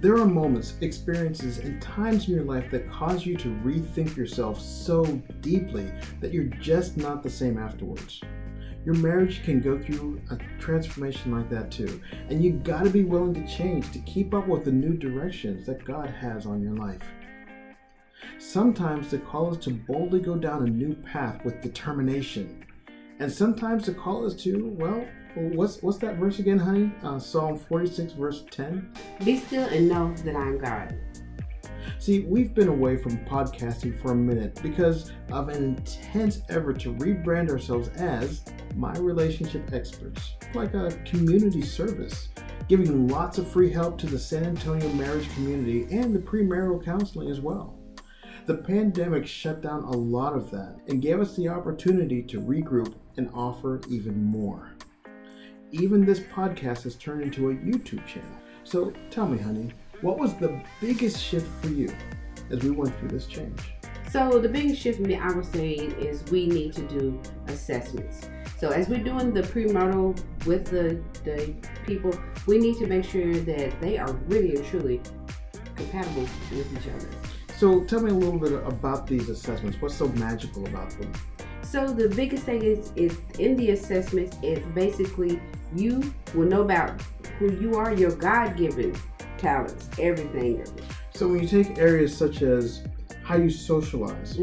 There are moments, experiences, and times in your life that cause you to rethink yourself so deeply that you're just not the same afterwards. Your marriage can go through a transformation like that too, and you gotta be willing to change to keep up with the new directions that God has on your life. Sometimes the call is to boldly go down a new path with determination, and sometimes the call is to, well, what's that verse again, honey? Psalm 46, verse 10. Be still and know that I am God. See, we've been away from podcasting for a minute because of an intense effort to rebrand ourselves as My Relationship Experts, like a community service, giving lots of free help to the San Antonio marriage community and the premarital counseling as well. The pandemic shut down a lot of that and gave us the opportunity to regroup and offer even more. Even this podcast has turned into a YouTube channel. So tell me, honey, what was the biggest shift for you as we went through this change? So the biggest shift for me, I would say, is we need to do assessments. So as we're doing the premarital with the people, we need to make sure that they are really and truly compatible with each other. So tell me a little bit about these assessments. What's so magical about them? So the biggest thing is in the assessments is basically you will know about who you are, your God-given talents, everything. So when you take areas such as how you socialize,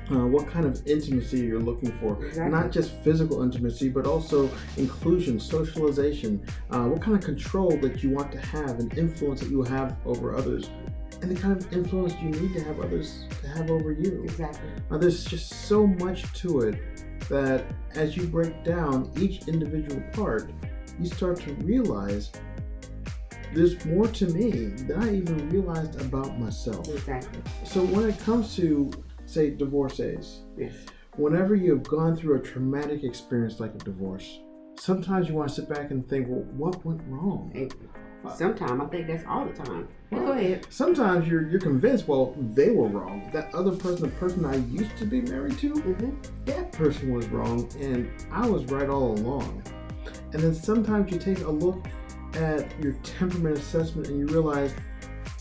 what kind of intimacy you're looking for, Exactly. not just physical intimacy, but also inclusion, socialization, what kind of control that you want to have and influence that you have over others, and the kind of influence you need to have others to have over you. Exactly. There's just so much to it that as you break down each individual part, you start to realize there's more to me than I even realized about myself. Exactly. So when it comes to, say, divorcees, Yes. whenever you've gone through a traumatic experience like a divorce, sometimes you want to sit back and think, well, what went wrong? Sometimes I think that's all the time. Well, go ahead. Sometimes you're convinced, well, they were wrong. That other person, the person I used to be married to, that person was wrong, and I was right all along. And then sometimes you take a look at your temperament assessment and you realize,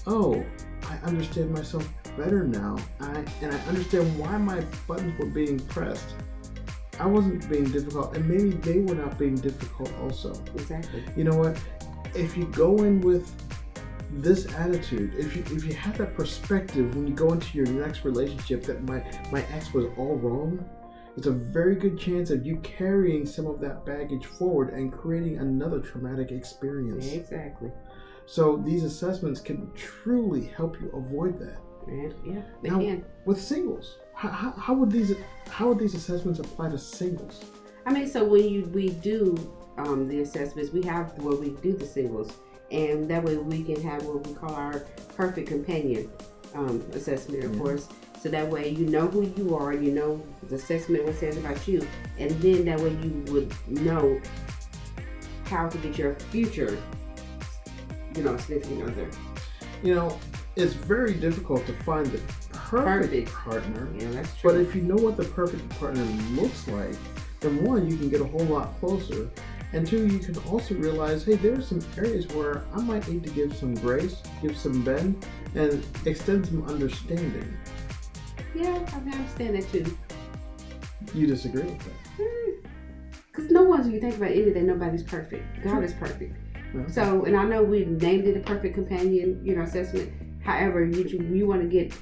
oh, I understand myself better now. I understand why my buttons were being pressed. I wasn't being difficult, and maybe they were not being difficult also. Exactly. You know what? If you go in with this attitude, if you have that perspective when you go into your next relationship that my ex was all wrong, it's a very good chance of you carrying some of that baggage forward and creating another traumatic experience. Exactly. So these assessments can truly help you avoid that. Yeah, they now, can. with singles, how would these assessments apply to singles? I mean, so when we do the assessments, we have where we do the singles, and that way we can have what we call our perfect companion assessment, of course. So that way you know who you are, you know the assessment what says about you, and then that way you would know how to get your future, significant other. It's very difficult to find the perfect partner. Yeah, that's true. But if you know what the perfect partner looks like, then one, you can get a whole lot closer. And two, you can also realize, hey, there are some areas where I might need to give some grace, give some bend, and extend some understanding. Yeah, I understand that too. You disagree with that? Because when you think about anything, nobody's perfect. God is perfect. Okay. So, and I know we named it a perfect companion, assessment. However, you want to get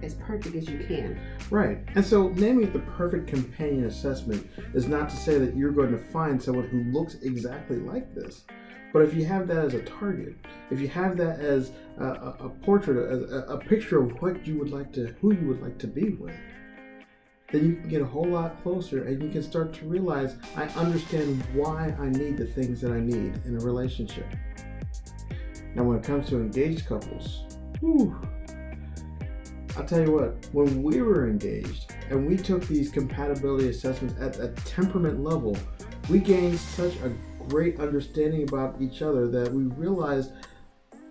as perfect as you can. Right. And so naming it the perfect companion assessment is not to say that you're going to find someone who looks exactly like this. But if you have that as a target, if you have that as a portrait, a picture of who you would like to be with, then you can get a whole lot closer and you can start to realize, I understand why I need the things that I need in a relationship. Now, when it comes to engaged couples, I'll tell you what, when we were engaged and we took these compatibility assessments at a temperament level, we gained such a great understanding about each other that we realized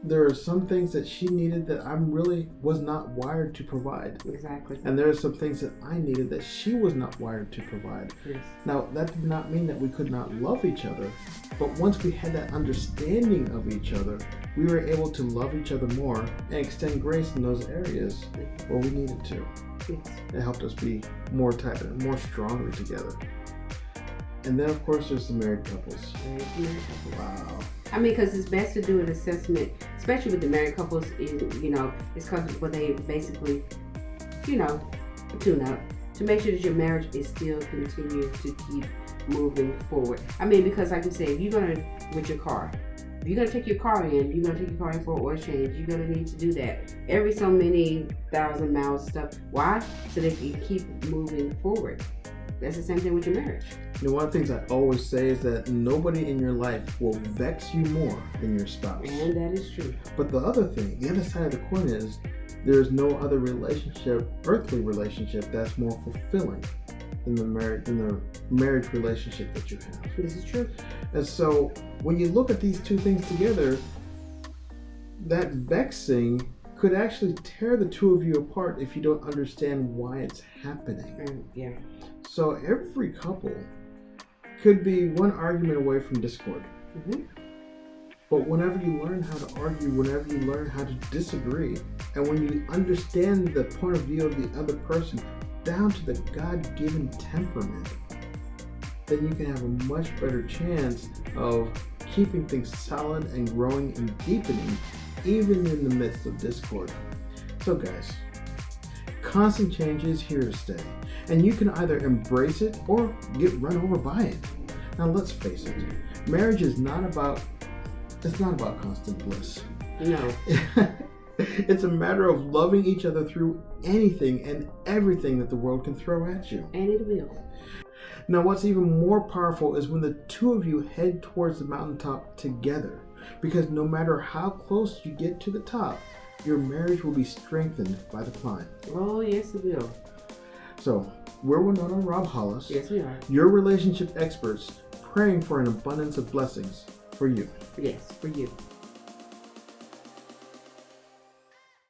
there are some things that she needed that I really was not wired to provide. Exactly. And there are some things that I needed that she was not wired to provide. Yes. Now, that did not mean that we could not love each other, but once we had that understanding of each other, we were able to love each other more and extend grace in those areas where we needed to. Yes. It helped us be more tighter, more stronger together. And then, of course, there's the married couples. Wow. I mean, because it's best to do an assessment, especially with the married couples, it's because what they basically, tune up to make sure that your marriage is still continuing to keep moving forward. I mean, because like you said, if you're going to, with your car, if you're going to take your car in, you're going to take your car in for an oil change, you're going to need to do that every so many thousand miles and stuff. Why? So that you keep moving forward. That's the same thing with your marriage. One of the things I always say is that nobody in your life will vex you more than your spouse. And that is true. But the other thing, the other side of the coin is there is no other relationship, earthly relationship, that's more fulfilling than the marriage relationship that you have. This is true. And so when you look at these two things together, that vexing could actually tear the two of you apart if you don't understand why it's happening. Yeah. So every couple could be one argument away from discord. Mm-hmm. But whenever you learn how to argue, whenever you learn how to disagree, and when you understand the point of view of the other person down to the God-given temperament, then you can have a much better chance of keeping things solid and growing and deepening, even in the midst of discord. So guys, constant change is here to stay, and you can either embrace it or get run over by it. Now let's face it, marriage is not about constant bliss. No. It's a matter of loving each other through anything and everything that the world can throw at you. And it will. Now what's even more powerful is when the two of you head towards the mountaintop together, because no matter how close you get to the top, your marriage will be strengthened by the climb. Oh, yes, it will. So, we're Winona and Rob Hollis. Yes, we are. Your relationship experts, praying for an abundance of blessings for you. Yes, for you.